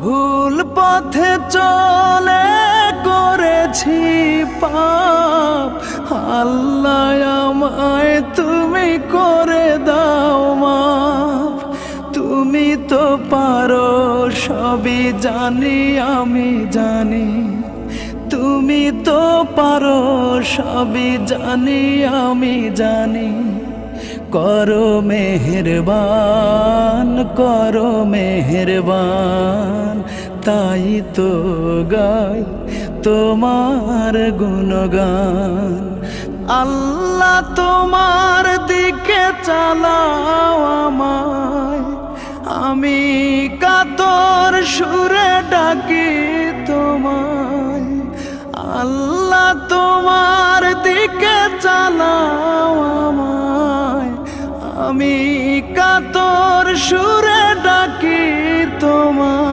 ভুল পথে চলে করেছি পাপ, আল্লাহ আমায় তুমি করে দাও মাফ। তুমি তো পারো সবই জানি আমি জানি, তুমি তো পারো সবই জানি আমি জানি। করো মেহেরবান, করো মেহেরবান, তাই তো গাই তোমার গুণগান। আল্লাহ তোমার দিকে চালাও আমায়, আমি কাতর সুরে ডাকি তোমায়। আল্লাহ তোমার দিকে চালাও আমায়, আমি কাতর সুরে